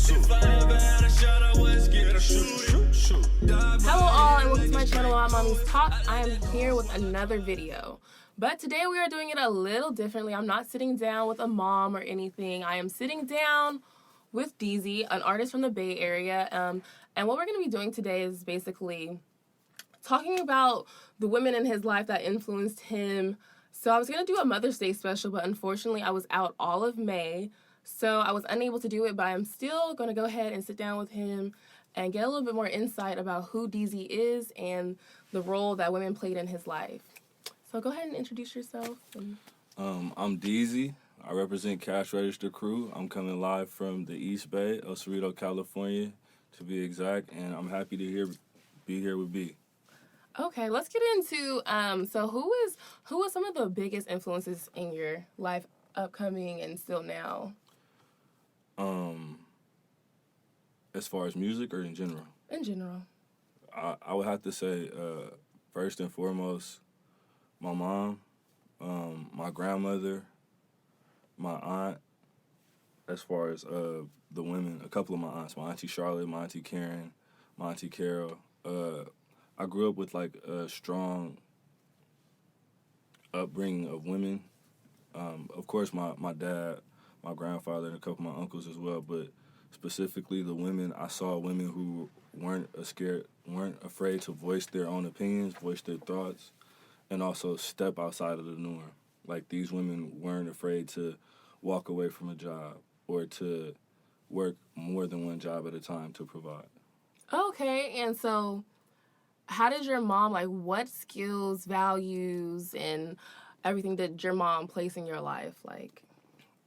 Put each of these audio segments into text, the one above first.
Hello all and welcome to my channel on Mommy's Talk. I am here with another video. But today we are doing it a little differently. I'm not sitting down with a mom or anything. I am sitting down with Deezy, an artist from the Bay Area. And what we're going to be doing today is basically talking about the women in his life that influenced him. So I was going to do a Mother's Day special, but unfortunately I was out all of May. So I was unable to do it, but I'm still going to go ahead and sit down with him and get a little bit more insight about who Deezy is and the role that women played in his life. So go ahead and introduce yourself. I'm Deezy. I represent Cash Register Crew. I'm coming live from the East Bay, El Cerrito, California, to be exact, and I'm happy to be here with B. Okay, let's get into so who was some of the biggest influences in your life, upcoming and still now? As far as music or in general? In general. I would have to say, first and foremost, my mom, my grandmother, my aunt. As far as the women, a couple of my aunts, my auntie Charlotte, my auntie Karen, my auntie Carol. I grew up with like a strong upbringing of women. Of course, my dad, my grandfather, and a couple of my uncles as well, but specifically the women, I saw women who weren't afraid to voice their own opinions, voice their thoughts, and also step outside of the norm. Like, these women weren't afraid to walk away from a job or to work more than one job at a time to provide. Okay, and so how did your mom, like, what skills, values, and everything did your mom place in your life? Like,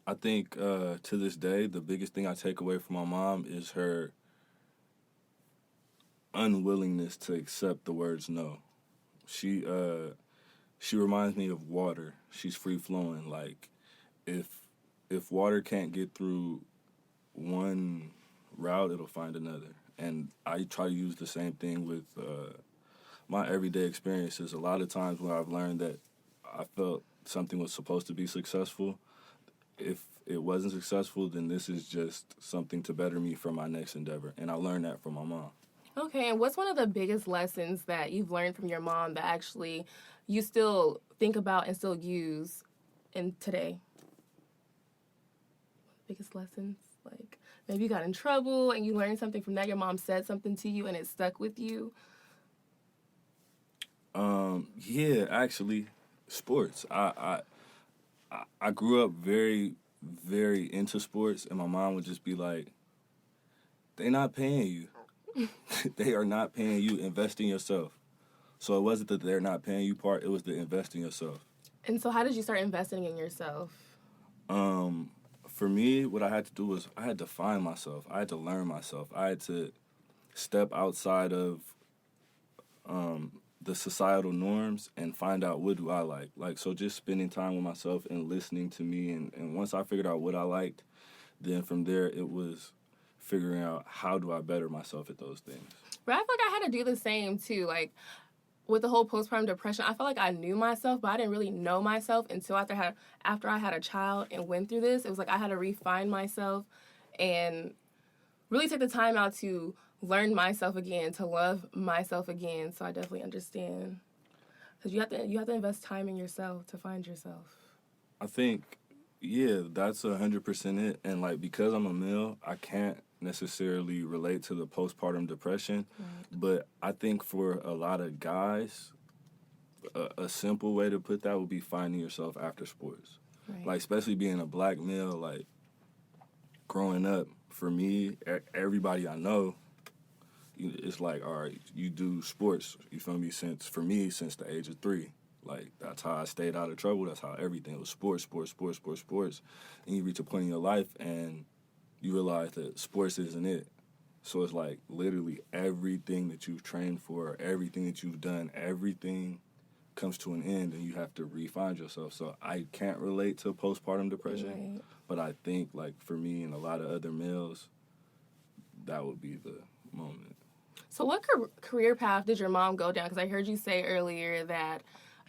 I think to this day, the biggest thing I take away from my mom is her unwillingness to accept the words no. She reminds me of water. She's free flowing. Like, if water can't get through one route, it'll find another. And I try to use the same thing with my everyday experiences. A lot of times when I've learned that I felt something was supposed to be successful, if it wasn't successful, then this is just something to better me for my next endeavor. And I learned that from my mom. Okay, and what's one of the biggest lessons that you've learned from your mom that actually you still think about and still use in today? Biggest lessons? Like, maybe you got in trouble and you learned something from that. Your mom said something to you and it stuck with you. Yeah, actually, sports. I grew up very, very into sports, and my mom would just be like, "They're not paying you. They are not paying you. Invest in yourself." So it wasn't that they're not paying you part; it was the invest in yourself. And so, how did you start investing in yourself? For me, what I had to do was I had to find myself. I had to learn myself. I had to step outside of the societal norms and find out what do I like. Like, so just spending time with myself and listening to me. And once I figured out what I liked, then from there it was figuring out how do I better myself at those things. But I feel like I had to do the same too. Like, with the whole postpartum depression, I felt like I knew myself, but I didn't really know myself until after I had a child and went through this. It was like I had to refine myself and really take the time out to learn myself again, to love myself again. So I definitely understand, because you have to invest time in yourself to find yourself. I think, yeah, that's 100% it. And like, because I'm a male, I can't necessarily relate to the postpartum depression. Right. But I think for a lot of guys, a simple way to put that would be finding yourself after sports. Right. Like, especially being a black male, like, growing up, for me, everybody I know, it's like, all right, you do sports, you feel me, since the age of 3. Like, that's how I stayed out of trouble. That's how everything was sports. And you reach a point in your life and you realize that sports isn't it. So it's like literally everything that you've trained for, everything that you've done, everything comes to an end and you have to re-find yourself. So I can't relate to postpartum depression, Right. but I think, like, for me and a lot of other males, that would be the moment. So what career path did your mom go down? Because I heard you say earlier that,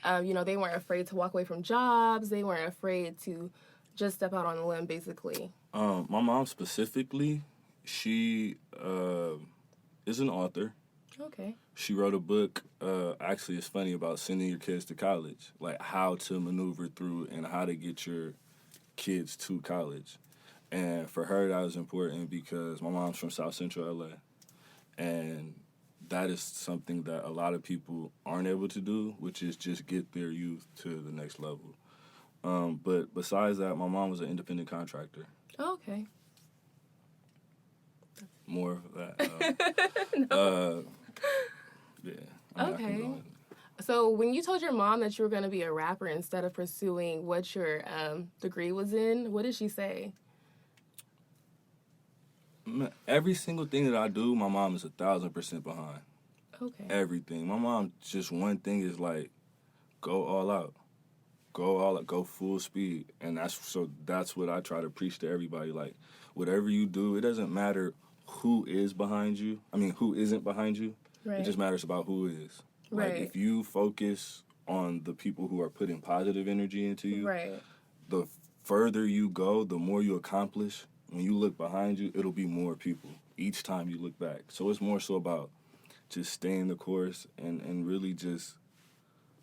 they weren't afraid to walk away from jobs. They weren't afraid to just step out on a limb, basically. My mom specifically, She is an author. Okay. She wrote a book. Actually, it's funny about sending your kids to college, like how to maneuver through and how to get your kids to college. And for her, that was important because my mom's from South Central LA, and that is something that a lot of people aren't able to do, which is just get their youth to the next level. But besides that, my mom was an independent contractor. Oh, okay. More of that. Yeah. I mean, I can Okay. go in. So when you told your mom that you were going to be a rapper instead of pursuing what your degree was in, what did she say? Every single thing that I do, my mom is 1,000% behind. Okay. Everything. My mom, just one thing is like, go all out. Go all out. Go full speed. And that's what I try to preach to everybody. Like, whatever you do, it doesn't matter who is behind you. I mean, who isn't behind you. Right. It just matters about who is. Like, Right. if you focus on the people who are putting positive energy into you, Right. the further you go, the more you accomplish. When you look behind you, it'll be more people each time you look back. So it's more so about just staying the course and really just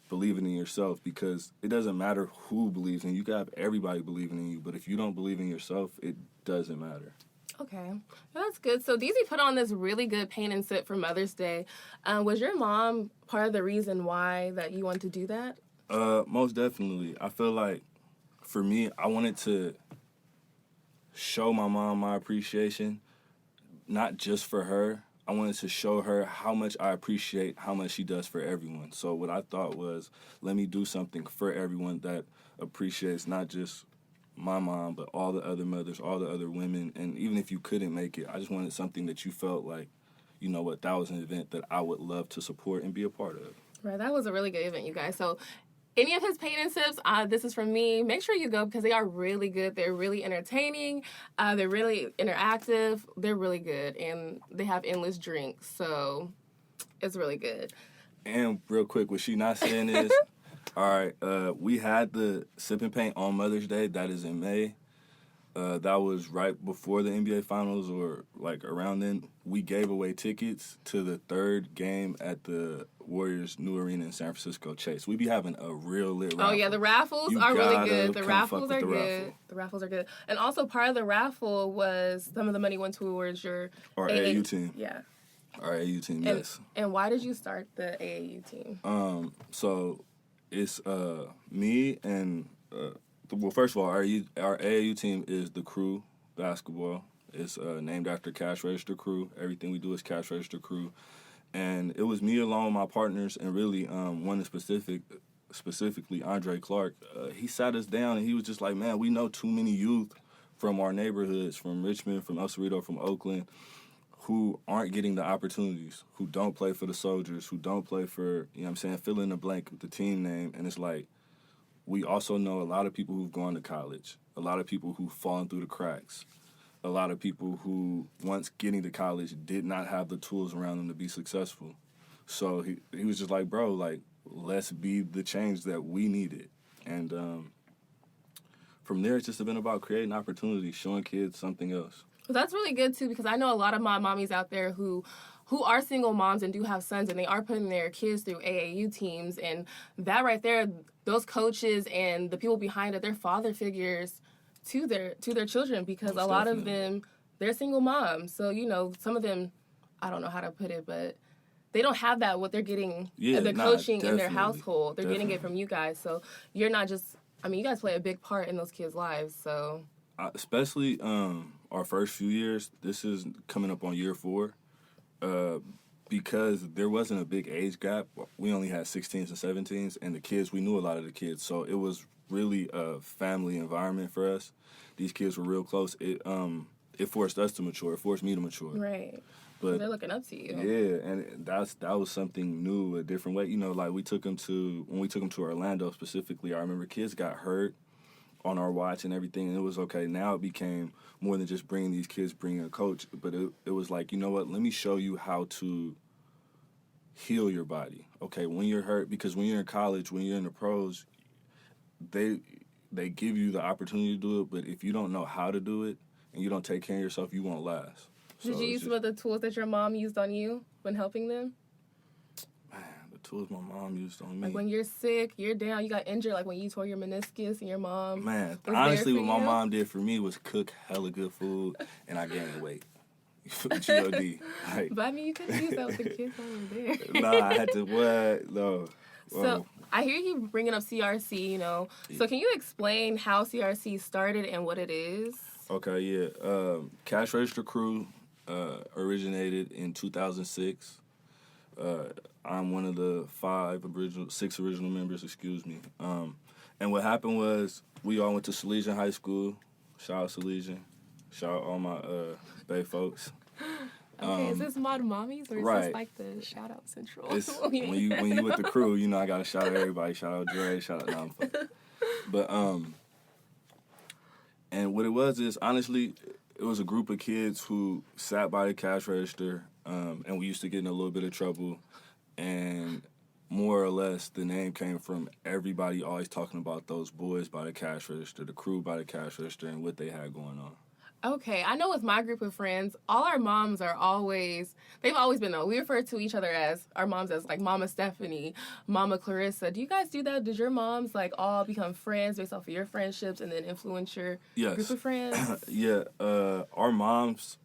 believing in yourself, because it doesn't matter who believes in you. You can have everybody believing in you, but if you don't believe in yourself, it doesn't matter. Okay. Well, that's good. So Deezy put on this really good paint and sip for Mother's Day. Was your mom part of the reason why that you wanted to do that? Most definitely. I feel like for me, I wanted to show my mom my appreciation, not just for her. I wanted to show her how much I appreciate how much she does for everyone. So what I thought was, let me do something for everyone that appreciates not just my mom, but all the other mothers, all the other women. And even if you couldn't make it, I just wanted something that you felt like, you know what, that was an event that I would love to support and be a part of. Right. That was a really good event, you guys. So any of his paint and sips, this is from me. Make sure you go because they are really good. They're really entertaining. They're really interactive. They're really good. And they have endless drinks. So it's really good. And real quick, what she not saying is, all right, we had the sip and paint on Mother's Day. That is in May. That was right before the NBA Finals or like around then. We gave away tickets to the third game at the Warriors' new arena in San Francisco Chase. We be having a real lit raffle. Oh, yeah, the raffles You are really gotta good. The come raffles fuck with are the good. raffle. The raffles are good. And also part of the raffle was some of the money went towards your Our AAU team. Yeah. Our AAU team, And, yes. and why did you start the AAU team? So it's me and well, first of all, our AAU team is the Crew basketball. It's named after Cash Register Crew. Everything we do is Cash Register Crew, and it was me along with my partners, and really one in specifically Andre Clark. He sat us down and he was just like, "Man, we know too many youth from our neighborhoods, from Richmond, from El Cerrito, from Oakland, who aren't getting the opportunities, who don't play for the Soldiers, who don't play for, you know what I'm saying, fill in the blank with the team name." And it's like, we also know a lot of people who've gone to college, a lot of people who've fallen through the cracks, a lot of people who, once getting to college, did not have the tools around them to be successful. So he was just like, bro, like, let's be the change that we needed. And from there, it's just been about creating opportunities, showing kids something else. Well, that's really good, too, because I know a lot of my mommies out there who are single moms and do have sons, and they are putting their kids through AAU teams. And that right there, those coaches and the people behind it, they're father figures to their children, because Most a lot definitely. of them, they're single moms. So, you know, some of them, I don't know how to put it, but they don't have that, what they're getting, the coaching in their definitely. household. They're getting it Definitely. from you guys. So you're not just, I mean, you guys play a big part in those kids' lives, so. Especially our first few years, this is coming up on year 4, because there wasn't a big age gap. We only had 16s and 17s, and the kids, we knew a lot of the kids, so it was really a family environment for us. These kids were real close. It forced us to mature. It forced me to mature. Right. But they're looking up to you. yeah, and that was something new, a different way. You know, like when we took them to Orlando specifically, I remember kids got hurt on our watch and everything, and it was okay. Now it became more than just bringing these kids, bringing a coach, but it was like, you know what, let me show you how to heal your body. Okay, when you're hurt, because when you're in college, when you're in the pros, they give you the opportunity to do it, but if you don't know how to do it and you don't take care of yourself, you won't last. Did you use some of the tools that your mom used on you when helping them? Man, the tools my mom used on me. Like when you're sick, you're down, you got injured, like when you tore your meniscus and your mom. Man, honestly, what my mom did for me was cook hella good food, and I gained weight. G-O-D. Like, but I mean, you couldn't use that with the kids over there. Nah, I had to, what? No. So I hear you bringing up CRC, you know. So can you explain how CRC started and what it is? Okay, yeah. Cash Register Crew originated in 2006. I'm one of the six original members, excuse me. And what happened was we all went to Salesian High School. Shout out Salesian. Shout out all my Bay folks. Okay, is this Mod Mommies or is this like the shout out central? When you with the crew, you know I gotta shout out everybody. Shout out Dre. Shout out Namfa. But and what it was is honestly, it was a group of kids who sat by the cash register, and we used to get in a little bit of trouble, and more or less the name came from everybody always talking about those boys by the cash register, the crew by the cash register, and what they had going on. Okay, I know with my group of friends, all our moms are they've always been, though. We refer to each other as, our moms as, like, Mama Stephanie, Mama Clarissa. Do you guys do that? Did your moms, like, all become friends based off of your friendships and then influence your group of friends? Yeah, our moms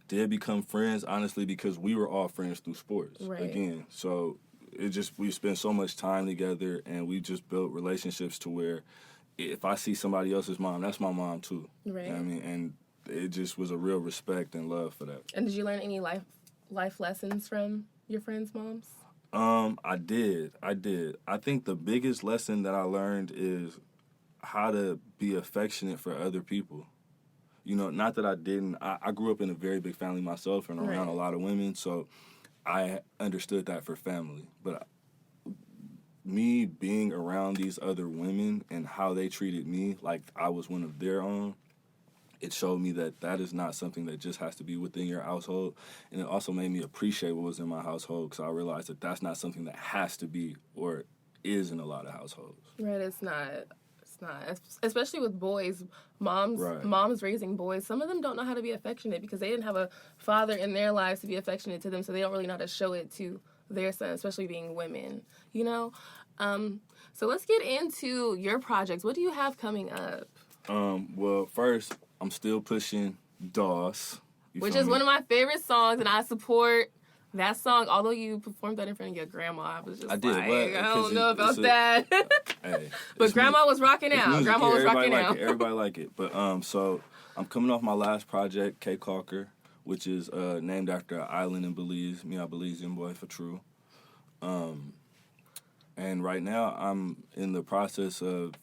did become friends, honestly, because we were all friends through sports, again. So we spent so much time together, and we just built relationships to where if I see somebody else's mom, that's my mom, too. Right. You know what I mean? And it just was a real respect and love for that. And did you learn any life lessons from your friends' moms? I did. I think the biggest lesson that I learned is how to be affectionate for other people. You know, not that I didn't. I grew up in a very big family myself and around a lot of women, so I understood that for family. But me being around these other women and how they treated me like I was one of their own, it showed me that is not something that just has to be within your household. And it also made me appreciate what was in my household because I realized that that's not something that has to be or is in a lot of households. Right, it's not. Especially with boys, moms raising boys, some of them don't know how to be affectionate because they didn't have a father in their lives to be affectionate to them, so they don't really know how to show it to their son, especially being women, you know? So let's get into your projects. What do you have coming up? Well, first, I'm still pushing DOS. Which is one of my favorite songs, and I support that song. Although you performed that in front of your grandma, I was just I don't know about that. Hey, but Grandma was rocking out. Music, Grandma was rocking out. Everybody like it. But so I'm coming off my last project, Cape Caulker, which is named after an island in Belize. Me, a Belizean boy for true. And right now I'm in the process of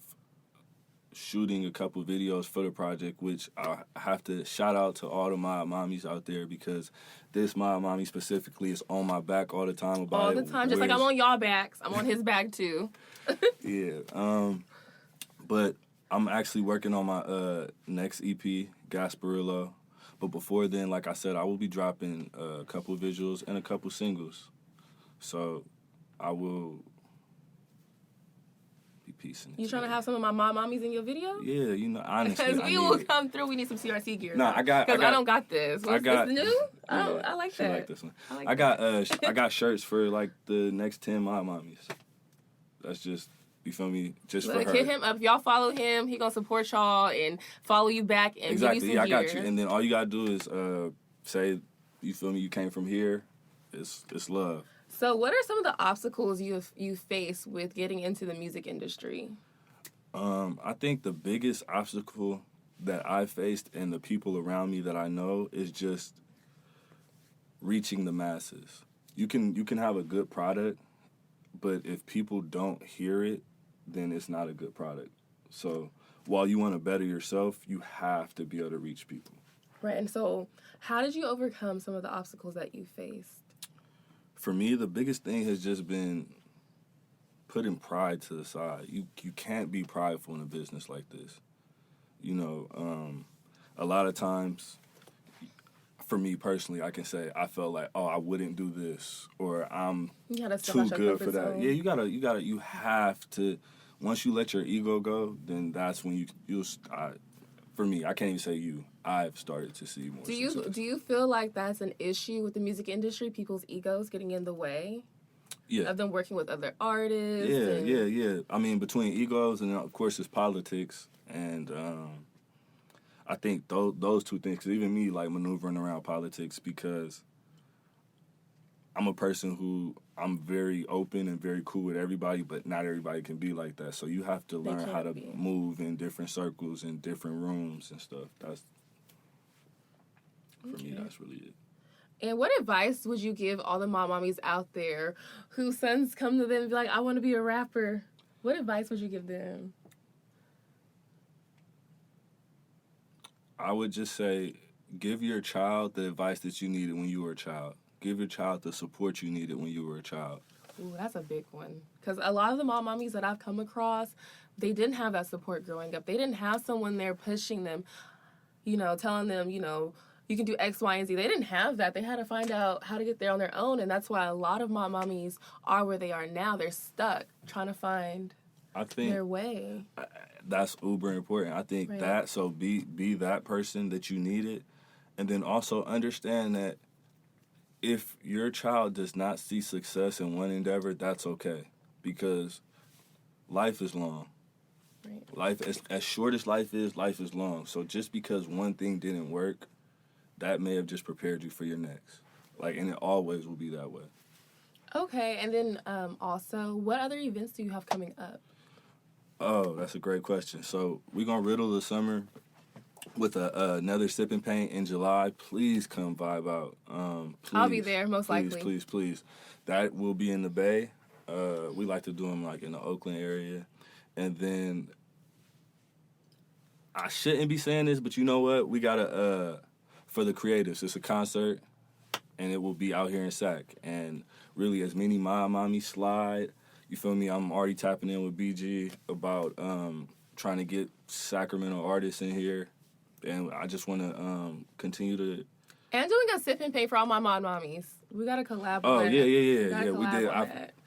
shooting a couple videos for the project, which I have to shout out to all the Mob Mommies out there because this Mob Mommy specifically is on my back all the time about all the time, just like I'm on y'all backs. I'm on his back too. Yeah. But I'm actually working on my next EP, Gasparillo. But before then, like I said, I will be dropping a couple of visuals and a couple singles. So I will piecing it. You trying to have some of my Mob Mommies in your video? Yeah, you know, honestly. Because we will come through. We need some CRC gear. No, because I don't got this. I got this new. Yeah, I like that. Like this one. I got shirts for like the next 10 Mob Mommies. That's just, you feel me? Just for her. Hit him up. If y'all follow him, he gonna support y'all and follow you back and give you some gear. I got you. And then all you gotta do is say, you feel me? You came from here. It's love. So what are some of the obstacles you face with getting into the music industry? I think the biggest obstacle that I faced and the people around me that I know is just reaching the masses. You can have a good product, but if people don't hear it, then it's not a good product. So while you want to better yourself, you have to be able to reach people. Right. And so how did you overcome some of the obstacles that you faced? For me, the biggest thing has just been putting pride to the side. You can't be prideful in a business like this. You know, a lot of times, for me personally, I can say I felt like, oh, I wouldn't do this, or I'm too good for that. Yeah, you have to. Once you let your ego go, then that's when you'll for me, I can't even say you. I've started to see more success. Do you feel like that's an issue with the music industry? People's egos getting in the way of them working with other artists? Yeah. I mean, between egos and, of course, it's politics. And I think those two things, 'cause even me, like, maneuvering around politics, because I'm a person who, I'm very open and very cool with everybody, but not everybody can be like that. So you have to learn how to move in different circles and different rooms and stuff. That's, for me, that's really it. And what advice would you give all the mommies out there whose sons come to them and be like, I want to be a rapper? What advice would you give them? I would just say, give your child the advice that you needed when you were a child. Give your child the support you needed when you were a child. Ooh, that's a big one. Because a lot of the mommies that I've come across, they didn't have that support growing up. They didn't have someone there pushing them, telling them, you can do X, Y, and Z. They didn't have that. They had to find out how to get there on their own. And that's why a lot of mommies are where they are now. They're stuck trying to find their way. That's uber important. I think that, so be that person that you needed. And then also understand that if your child does not see success in one endeavor, that's okay. Because life is long. Right. Life, as short as life is long. So just because one thing didn't work, that may have just prepared you for your next. And it always will be that way. Okay, and then also, what other events do you have coming up? Oh, that's a great question. So we're going to riddle the summer with another Sip and Paint in July. Please come vibe out. Please, I'll be there, most likely. Please. That will be in the Bay. We like to do them in the Oakland area. And then, I shouldn't be saying this, but you know what? We got for the creatives, it's a concert, and it will be out here in Sac. And really, as many mommies slide, you feel me? I'm already tapping in with BG about trying to get Sacramento artists in here. And I just want to continue to... And doing a Sip and Pay for all my mommies. We got to collab on that. Yeah, we did.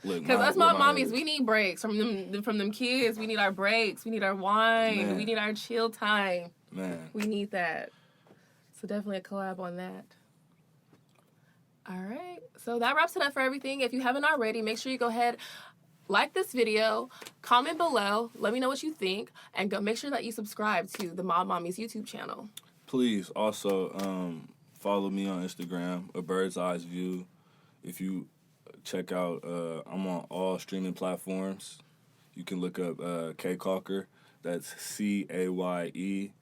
Because us mommies, we need breaks from them kids. We need our breaks. We need our wine. Man. We need our chill time. Man. We need that. So definitely a collab on that. All right. So that wraps it up for everything. If you haven't already, make sure you go ahead, like this video, comment below, let me know what you think, and go make sure that you subscribe to the Mob Mommies YouTube channel. Please also follow me on Instagram, A Bird's Eyes View. If you check out, I'm on all streaming platforms. You can look up K Calker. That's CAYECAULKER.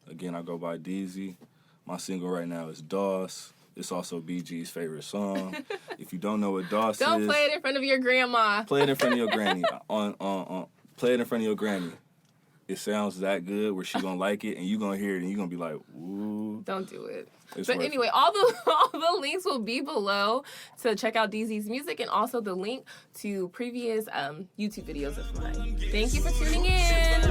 Again, I go by Deezy. My single right now is DOS. It's also BG's favorite song. If you don't know what DOS is... Don't play it in front of your grandma. Play it in front of your granny. Play it in front of your granny. It sounds that good where she gonna like it, and you gonna hear it, and you gonna be like, ooh. Don't do it. But anyway, all the links will be below to check out Deezy's music, and also the link to previous YouTube videos of mine. Thank you for tuning in.